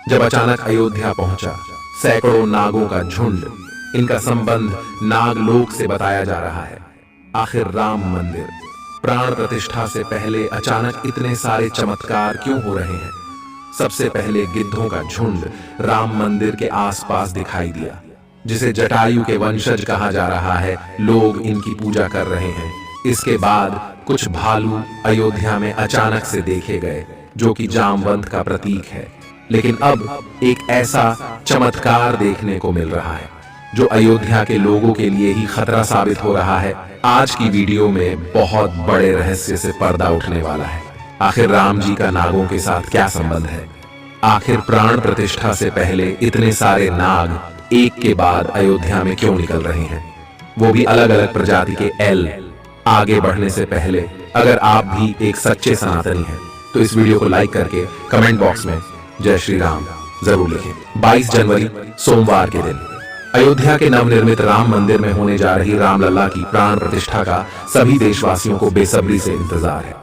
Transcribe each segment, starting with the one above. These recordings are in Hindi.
जब अचानक अयोध्या पहुंचा, सैकड़ों नागों का झुंड। इनका संबंध नागलोक से बताया जा रहा है। आखिर राम मंदिर प्राण प्रतिष्ठा से पहले अचानक इतने सारे चमत्कार क्यों हो रहे हैं? सबसे पहले गिद्धों का झुंड राम मंदिर के आसपास दिखाई दिया, जिसे जटायु के वंशज कहा जा रहा है। लोग इनकी पूजा कर रहे हैं। इसके बाद कुछ भालू अयोध्या में अचानक से देखे गए, जो कि जामवंत का प्रतीक है। लेकिन अब एक ऐसा चमत्कार देखने को मिल रहा है जो अयोध्या के लोगों के लिए ही खतरा साबित हो रहा है। आज की वीडियो में बहुत बड़े रहस्य से पर्दा उठने वाला है। आखिर राम जी का नागों के साथ क्या संबंध है? आखिर प्राण प्रतिष्ठा से पहले इतने सारे नाग एक के बाद अयोध्या में क्यों निकल रहे हैं, वो भी अलग अलग प्रजाति के एल? आगे बढ़ने से पहले अगर आप भी एक सच्चे सनातनी हैं तो इस वीडियो को लाइक करके कमेंट बॉक्स में जय श्री राम जरूर लिखें। 22 जनवरी सोमवार के दिन अयोध्या के नवनिर्मित राम मंदिर में होने जा रही रामलला की प्राण प्रतिष्ठा का सभी देशवासियों को बेसब्री से इंतजार है।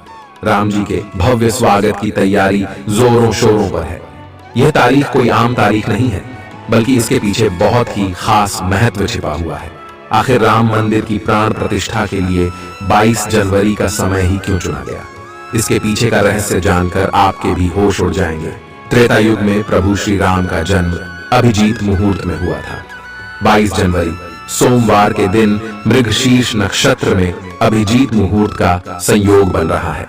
राम जी के भव्य स्वागत की तैयारी जोरों शोरों पर है। यह तारीख कोई आम तारीख नहीं है, बल्कि इसके पीछे बहुत ही खास महत्व छिपा हुआ है। आखिर राम मंदिर की प्राण प्रतिष्ठा के लिए 22 जनवरी का समय ही क्यों चुना गया? इसके पीछे का रहस्य जानकर आपके भी होश उड़ जाएंगे। त्रेता युग में प्रभु श्री राम का जन्म अभिजीत मुहूर्त में हुआ था। 22 जनवरी सोमवार के दिन मृगशीर्ष नक्षत्र में अभिजीत मुहूर्त का संयोग बन रहा है।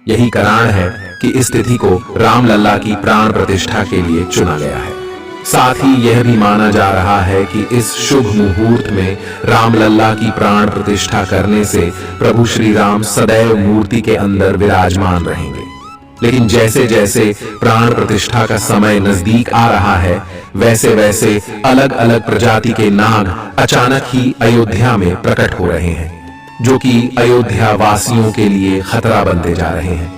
यही कारण है कि इस तिथि को रामलला की प्राण प्रतिष्ठा के लिए चुना गया है। साथ ही यह भी माना जा रहा है कि इस शुभ मुहूर्त में रामलला की प्राण प्रतिष्ठा करने से प्रभु श्री राम सदैव मूर्ति के अंदर विराजमान रहेंगे। लेकिन जैसे जैसे प्राण प्रतिष्ठा का समय नजदीक आ रहा है, वैसे वैसे अलग अलग प्रजाति के नाग अचानक ही अयोध्या में प्रकट हो रहे हैं, जो कि अयोध्या वासियों के लिए खतरा बनते जा रहे हैं।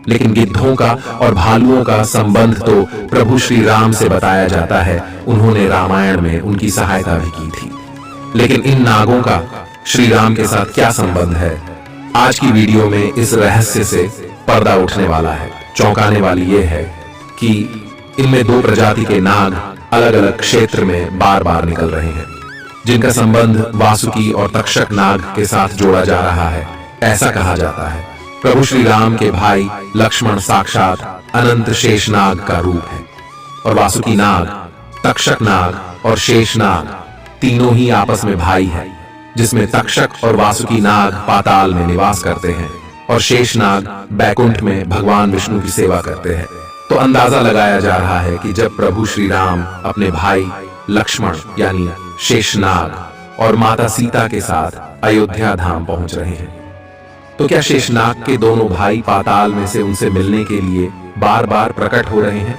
लेकिन गिद्धों का और भालुओं का संबंध तो प्रभु श्री राम से बताया जाता है। उन्होंने रामायण में उनकी सहायता भी की थी। लेकिन इन नागों का श्री राम के साथ क्या संबंध है? आज की वीडियो में इस रहस्य से पर्दा उठने वाला है। चौंकाने वाली यह है कि इनमें दो प्रजाति के नाग अलग अलग क्षेत्र में बार बार निकल रहे हैं, जिनका संबंध वासुकी और तक्षक नाग के साथ जोड़ा जा रहा है। ऐसा कहा जाता है प्रभु श्री राम के भाई लक्ष्मण साक्षात अनंत शेषनाग का रूप है, और वासुकी नाग, तक्षक नाग और शेषनाग तीनों ही आपस में भाई है, जिसमें तक्षक और वासुकी नाग पाताल में निवास करते हैं और शेषनाग बैकुंठ में भगवान विष्णु की सेवा करते हैं। तो अंदाजा लगाया जा रहा है कि जब प्रभु श्री राम अपने भाई लक्ष्मण यानी शेषनाग और माता सीता के साथ अयोध्या धाम पहुंच रहे हैं, तो क्या शेषनाग के दोनों भाई पाताल में से उनसे मिलने के लिए बार बार प्रकट हो रहे हैं?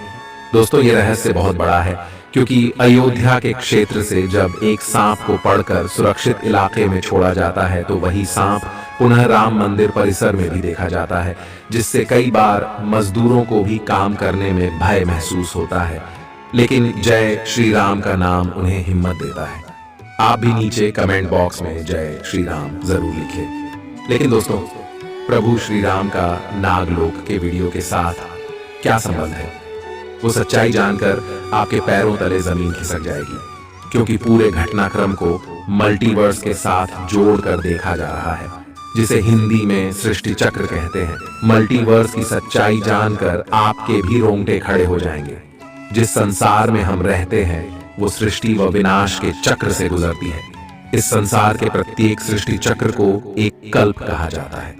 दोस्तों, ये रहस्य बहुत बड़ा है, क्योंकि अयोध्या के क्षेत्र से जब एक सांप को पकड़कर सुरक्षित इलाके में छोड़ा जाता है, तो वही सांप पुनः राम मंदिर परिसर में भी देखा जाता है, जिससे कई बार मजदूरों को भी काम करने में भय महसूस होता है। लेकिन जय श्री राम का नाम उन्हें हिम्मत देता है। आप भी नीचे कमेंट बॉक्स में जय श्री राम जरूर लिखें। लेकिन दोस्तों, प्रभु श्री राम का नागलोक के वीडियो के साथ क्या संबंध है? वो सच्चाई जानकर आपके पैरों तले जमीन खिसक जाएगी, क्योंकि पूरे घटनाक्रम को मल्टीवर्स के साथ जोड़कर देखा जा रहा है, जिसे हिंदी में सृष्टि चक्र कहते हैं। मल्टीवर्स की सच्चाई जानकर आपके भी रोंगटे खड़े हो जाएंगे। जिस संसार में हम रहते हैं वो सृष्टि व विनाश के चक्र से गुजरती है। इस संसार के प्रत्येक सृष्टि चक्र को एक कल्प कहा जाता है।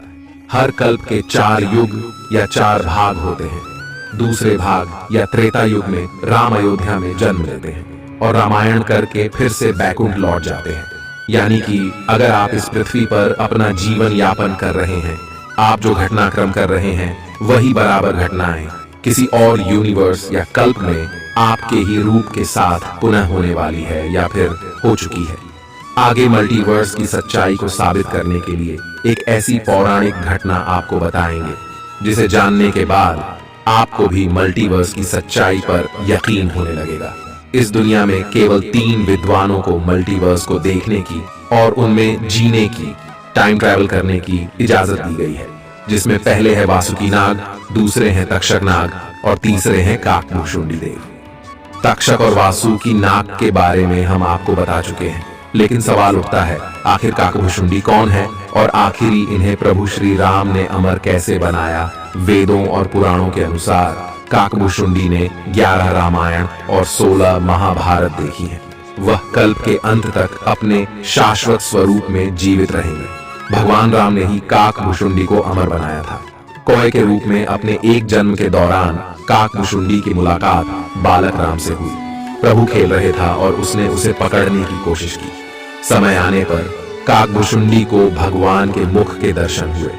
हर कल्प के 4 युग या 4 भाग होते हैं। दूसरे भाग या त्रेता युग में राम अयोध्या में जन्म लेते हैं और रामायण करके फिर से बैकुंठ लौट जाते हैं। यानी कि अगर आप इस पृथ्वी पर अपना जीवन यापन कर रहे हैं, आप जो घटनाक्रम कर रहे हैं वही बराबर घटनाएं किसी और यूनिवर्स या कल्प में आपके ही रूप के साथ पुनः होने वाली है या फिर हो चुकी है। आगे मल्टीवर्स की सच्चाई को साबित करने के लिए एक ऐसी पौराणिक घटना आपको बताएंगे, जिसे जानने के बाद आपको भी मल्टीवर्स की सच्चाई पर यकीन होने लगेगा। इस दुनिया में केवल 3 विद्वानों को मल्टीवर्स को देखने की और उनमें जीने की, टाइम ट्रैवल करने की इजाजत दी गई है, जिसमें पहले है वासुकी नाग, दूसरे हैं तक्षक नाग और तीसरे हैं काकभूषुंडी देव। तक्षक और वासु की नाक के बारे में हम आपको बता चुके हैं, लेकिन सवाल उठता है आखिर काकभुशुंडी कौन है और आखिरी इन्हें प्रभु श्री राम ने अमर कैसे बनाया। वेदों और पुराणों के अनुसार काकभुशुंडी ने 11 रामायण और 16 महाभारत देखी हैं। वह कल्प के अंत तक अपने शाश्वत स्वरूप में जीवित रहेंगे। भगवान राम ने ही काकभुशुंडी को अमर बनाया था। कौए के रूप में अपने एक जन्म के दौरान काकभुशुंडी की मुलाकात बालक राम से हुई। प्रभु खेल रहे था और उसने उसे पकड़ने की कोशिश की। समय आने पर काकभुशुंडी को भगवान के मुख के दर्शन हुए।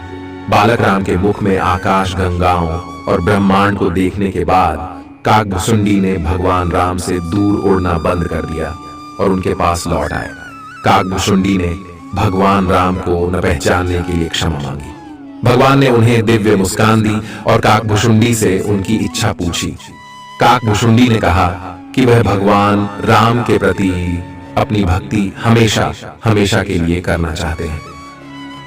बालक राम के मुख में आकाश गंगाओं और ब्रह्मांड को देखने के बाद काकभुशुंडी ने भगवान राम से दूर उड़ना बंद कर दिया और उनके पास लौट आए। काकभुशुंडी ने भगवान राम को न पहचानने के लिए क्षमा मांगी। भगवान ने उन्हें दिव्य मुस्कान दी और काकभुशुंडी से उनकी इच्छा पूछी। काकभुशुंडी ने कहा कि वह भगवान राम के प्रति अपनी भक्ति हमेशा हमेशा के लिए करना चाहते हैं।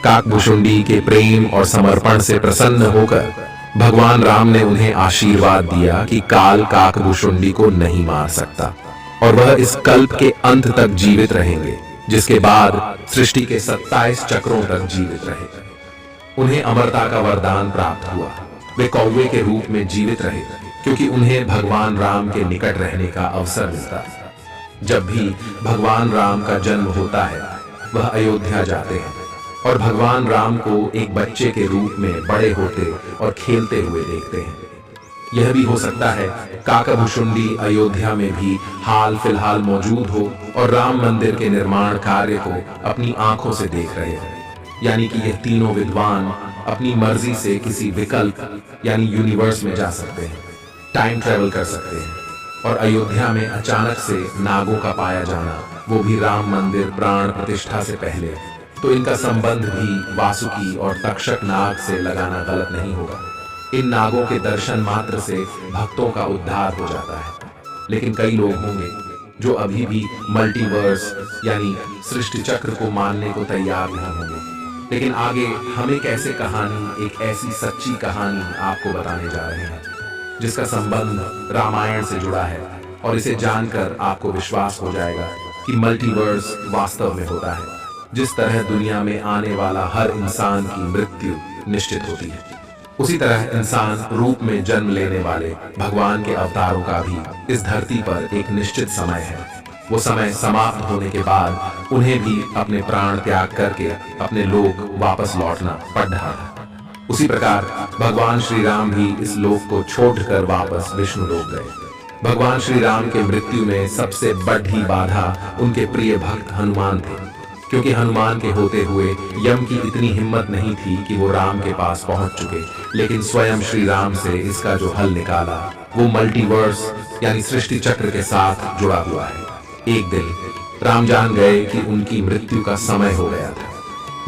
काकभुशुंडी के प्रेम और समर्पण से प्रसन्न होकर भगवान राम ने उन्हें आशीर्वाद दिया कि काल काकभुशुंडी को नहीं मार सकता और वह इस कल्प के अंत तक जीवित रहेंगे, जिसके बाद सृष्टि के 27 चक्रों तक जीवित रहेंगे। उन्हें अमरता का वरदान प्राप्त हुआ। वे कौवे के रूप में जीवित रहे क्योंकि उन्हें भगवान राम के निकट रहने का अवसर मिलता है। जब भी भगवान राम का जन्म होता है वह अयोध्या जाते हैं और भगवान राम को एक बच्चे के रूप में बड़े होते और खेलते हुए देखते हैं। यह भी हो सकता है काकभुशुंडी अयोध्या में भी हाल फिलहाल मौजूद हो और राम मंदिर के निर्माण कार्य को अपनी आंखों से देख रहे हो। यानी कि यह तीनों विद्वान अपनी मर्जी से किसी विकल्प यानी यूनिवर्स में जा सकते हैं, टाइम ट्रेवल कर सकते हैं। और अयोध्या में अचानक से नागों का पाया जाना, वो भी राम मंदिर प्राण प्रतिष्ठा से पहले, तो इनका संबंध भी वासुकी और तक्षक नाग से लगाना गलत नहीं होगा। इन नागों के दर्शन मात्र से भक्तों का उद्धार हो जाता है। लेकिन कई लोग होंगे जो अभी भी मल्टीवर्स यानी सृष्टि चक्र को मानने को तैयार नहीं होंगे। लेकिन आगे हम एक ऐसे कहानी, एक ऐसी सच्ची कहानी आपको बताने जा रहे हैं जिसका संबंध रामायण से जुड़ा है और इसे जानकर आपको विश्वास हो जाएगा कि मल्टीवर्स वास्तव में होता है। जिस तरह दुनिया में आने वाला हर इंसान की मृत्यु निश्चित होती है, उसी तरह इंसान रूप में जन्म लेने वाले भगवान के अवतारों का भी इस धरती पर एक निश्चित समय है। वो समय समाप्त होने के बाद उन्हें भी अपने प्राण त्याग करके अपने लोक वापस लौटना पड़ रहा था। उसी प्रकार भगवान श्री राम भी इस लोक को छोड़कर वापस विष्णु लोक गए। भगवान श्री राम के मृत्यु में सबसे बड़ी बाधा उनके प्रिय भक्त हनुमान थे, क्योंकि हनुमान के होते हुए यम की इतनी हिम्मत नहीं थी कि वो राम के पास पहुंच चुके। लेकिन स्वयं श्री राम से इसका जो हल निकाला वो मल्टीवर्स यानी सृष्टि चक्र के साथ जुड़ा हुआ है। एक दिन राम जान गए कि उनकी मृत्यु का समय हो गया था।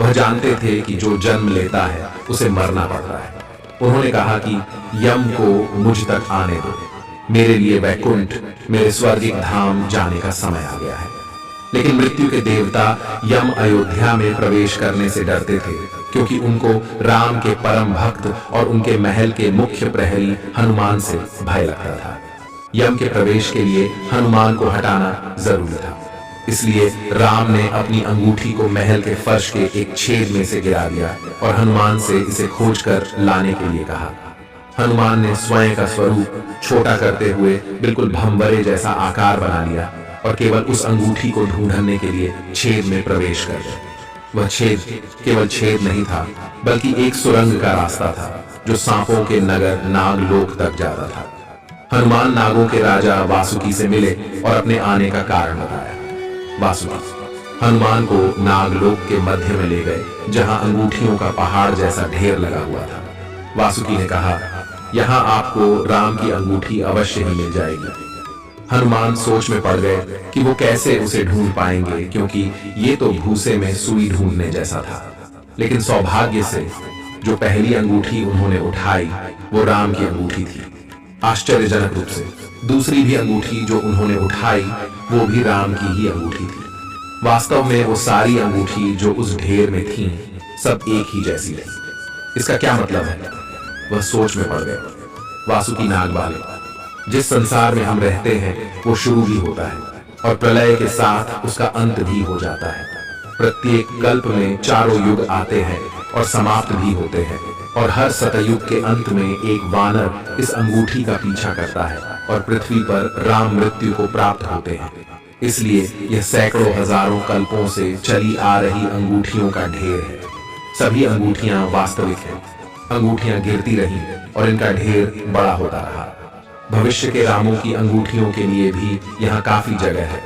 वह जानते थे कि जो जन्म लेता है उसे मरना पड़ता है। उन्होंने कहा कि यम को मुझ तक आने दो, मेरे लिए वैकुंठ, मेरे स्वर्गिक धाम जाने का समय आ गया है। लेकिन मृत्यु के देवता यम अयोध्या में प्रवेश करने से डरते थे, क्योंकि उनको राम के परम भक्त और उनके महल के मुख्य प्रहरी हनुमान से भय लगता था। यम के प्रवेश के लिए हनुमान को हटाना जरूरी था। इसलिए राम ने अपनी अंगूठी को महल के फर्श के एक छेद में से गिरा दिया और हनुमान से इसे खोजकर लाने के लिए कहा। हनुमान ने स्वयं का स्वरूप छोटा करते हुए बिल्कुल भंवरे जैसा आकार बना लिया और केवल उस अंगूठी को ढूंढने के लिए छेद में प्रवेश कर गए। वह छेद केवल छेद नहीं था, बल्कि एक सुरंग का रास्ता था जो सांपों के नगर नागलोक तक जाता था। हनुमान नागों के राजा वासुकी से मिले और अपने आने का कारण बताया। वासुकी हनुमान को नागलोक के मध्य में ले गए, जहां अंगूठियों का पहाड़ जैसा ढेर लगा हुआ था। वासुकी ने कहा, यहाँ आपको राम की अंगूठी अवश्य ही मिल जाएगी। हनुमान सोच में पड़ गए कि वो कैसे उसे ढूंढ पाएंगे, क्योंकि ये तो भूसे में सुई ढूंढने जैसा था। लेकिन सौभाग्य से जो पहली अंगूठी उन्होंने उठाई वो राम की अंगूठी थी। आश्चर्यजनक रूप से दूसरी भी अंगूठी जो उन्होंने उठाई वो भी राम की ही अंगूठी थी। वास्तव में वो सारी अंगूठी जो उस ढेर में थीं, सब एक ही जैसी थी। इसका क्या मतलब है? वह सोच में पड़ गए। वासुकी नाग वाले जिस संसार में हम रहते हैं वो शुरू भी होता है और प्रलय के साथ उसका अंत भी हो जाता है। प्रत्येक कल्प में चारों युग आते हैं और समाप्त भी होते हैं, और हर सतयुग के अंत में एक वानर इस अंगूठी का पीछा करता है और पृथ्वी पर राम मृत्यु को प्राप्त होते हैं। इसलिए यह सैकड़ों हजारों कल्पों से चली आ रही अंगूठियों का ढेर है। सभी अंगूठियां वास्तविक हैं। अंगूठियां गिरती रही और इनका ढेर बड़ा होता रहा। भविष्य के रामों की अंगूठियों के लिए भी यहाँ काफी जगह है।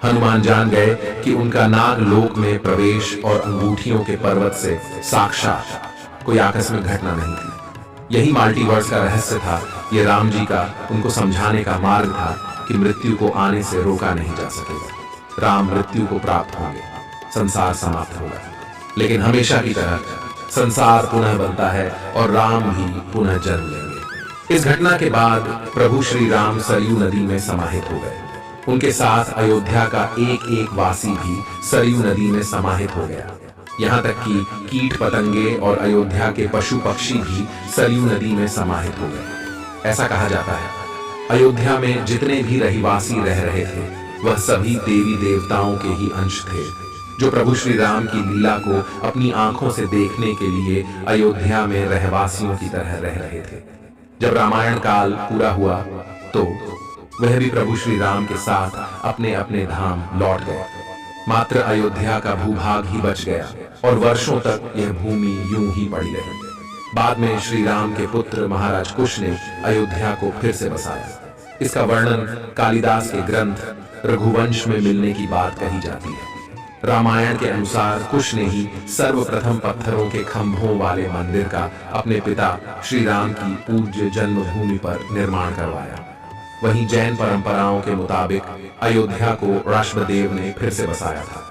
हनुमान जान गए कि उनका नाग लोक में प्रवेश और अंगूठियों के पर्वत से साक्षात कोई आकस्मिक घटना नहीं थी। यही मल्टीवर्स का रहस्य था। ये राम जी का उनको समझाने का मार्ग था कि मृत्यु को आने से रोका नहीं जा सकेगा। राम मृत्यु को प्राप्त होंगे, संसार समाप्त होगा, लेकिन हमेशा की तरह संसार पुनः बनता है और राम भी पुनः जन्म लेंगे। इस घटना के बाद प्रभु श्री राम सरयू नदी में समाहित हो गए। उनके साथ अयोध्या का एक एक वासी भी सरयू नदी में समाहित हो गया। यहाँ तक कि कीट पतंगे और अयोध्या के पशु पक्षी भी सरयू नदी में समाहित हो गए। ऐसा कहा जाता है अयोध्या में जितने भी रहिवासी रह रहे थे वह सभी देवी देवताओं के ही अंश थे, जो प्रभु श्री राम की लीला को अपनी आंखों से देखने के लिए अयोध्या में रहवासियों की तरह रह रहे थे। जब रामायण काल पूरा हुआ तो वह भी प्रभु श्री राम के साथ अपने अपने धाम लौट गए। मात्र अयोध्या का भूभाग ही बच गया और वर्षों तक यह भूमि यूं ही पड़ी रही। बाद में श्री राम के पुत्र महाराज कुश ने अयोध्या को फिर से बसाया। इसका वर्णन कालिदास के ग्रंथ रघुवंश में मिलने की बात कही जाती है। रामायण के अनुसार कुश ने ही सर्वप्रथम पत्थरों के खंभों वाले मंदिर का अपने पिता श्री राम की पूज्य जन्मभूमि पर निर्माण करवाया। वहीं जैन परंपराओं के मुताबिक अयोध्या को राष्ट्रदेव ने फिर से बसाया था।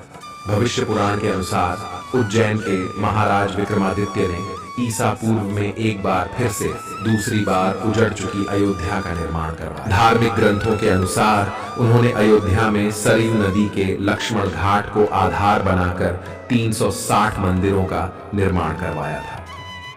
भविष्य पुराण के अनुसार उज्जैन के महाराज विक्रमादित्य ने ईसा पूर्व में एक बार फिर से दूसरी बार उजड़ चुकी अयोध्या का निर्माण करवाया। धार्मिक ग्रंथों के अनुसार उन्होंने अयोध्या में सरयू नदी के लक्ष्मण घाट को आधार बनाकर 360 मंदिरों का निर्माण करवाया था।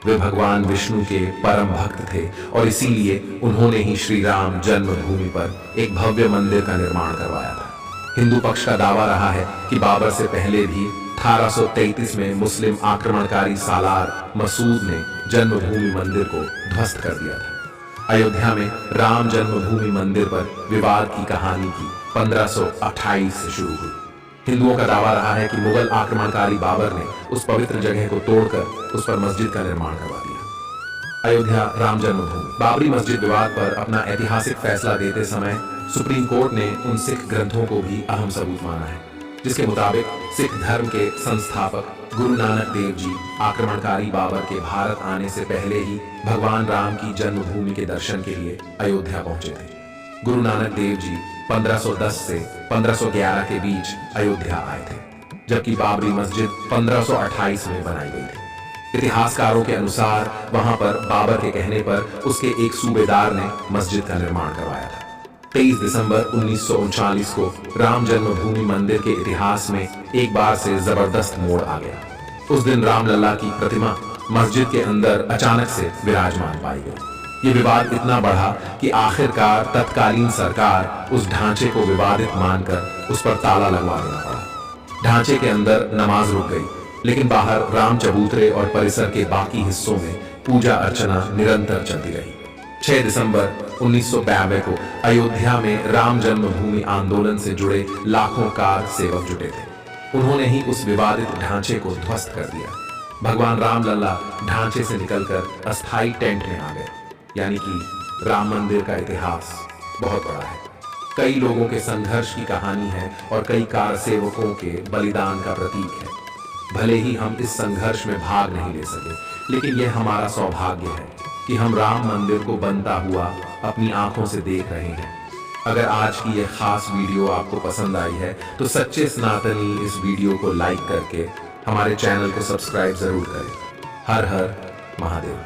वे भगवान विष्णु के परम भक्त थे और इसीलिए उन्होंने ही श्री राम जन्मभूमि पर एक भव्य मंदिर का निर्माण करवाया था। हिंदू पक्ष का दावा रहा है कि बाबर से पहले भी 1833 में मुस्लिम आक्रमणकारी सालार मसूद ने जन्मभूमि मंदिर को ध्वस्त कर दिया था। अयोध्या में राम जन्मभूमि मंदिर पर विवाद की कहानी की 1528 से शुरू हुई। हिंदुओं का दावा रहा है कि मुगल आक्रमणकारी बाबर ने उस पवित्र जगह को तोड़कर उस पर मस्जिद का निर्माण करवा दिया। अयोध्या राम जन्मभूमि। बाबरी मस्जिद विवाद पर अपना ऐतिहासिक फैसला देते समय सुप्रीम कोर्ट ने उन सिख ग्रंथों को भी अहम सबूत माना है, जिसके मुताबिक सिख धर्म के संस्थापक गुरु नानक देव जी आक्रमणकारी बाबर के भारत आने से पहले ही भगवान राम की जन्मभूमि के दर्शन के लिए अयोध्या पहुंचे थे। गुरु नानक देव जी 1510 से 1511 के बीच अयोध्या आए थे, जबकि बाबरी मस्जिद 1528 में बनाई गई थी। इतिहासकारों के अनुसार वहां पर बाबर के कहने पर उसके एक सूबेदार ने मस्जिद का निर्माण करवाया था। 23 दिसंबर 1939 को राम जन्मभूमि मंदिर के इतिहास में एक बार से जबरदस्त मोड़ आ गया। उस दिन रामलला की प्रतिमा मस्जिद के अंदर अचानक से विराजमान पाई गई। ये विवाद इतना बढ़ा कि आखिरकार तत्कालीन सरकार उस ढांचे को विवादित मानकर उस पर ताला लगवा देना पड़ा। ढांचे के अंदर नमाज रुक गई, लेकिन बाहर राम चबूतरे और परिसर के बाकी हिस्सों में पूजा अर्चना निरंतर चलती रही। 6 दिसंबर 1992 को अयोध्या में राम जन्मभूमि आंदोलन से जुड़े लाखों कार सेवक जुटे थे। उन्होंने ही उस विवादित ढांचे को ध्वस्त कर दिया। भगवान रामलला ढांचे से निकलकर अस्थायी टेंट में आ गए। यानी कि राम मंदिर का इतिहास बहुत बड़ा है। कई लोगों के संघर्ष की कहानी है और कई कार सेवकों के बलिदान का प्रतीक है। भले ही हम इस संघर्ष में भाग नहीं ले सके, लेकिन यह हमारा सौभाग्य है कि हम राम मंदिर को बनता हुआ अपनी आंखों से देख रहे हैं। अगर आज की यह खास वीडियो आपको पसंद आई है तो सच्चे सनातनी इस वीडियो को लाइक करके हमारे चैनल को सब्सक्राइब जरूर करें। हर हर महादेव।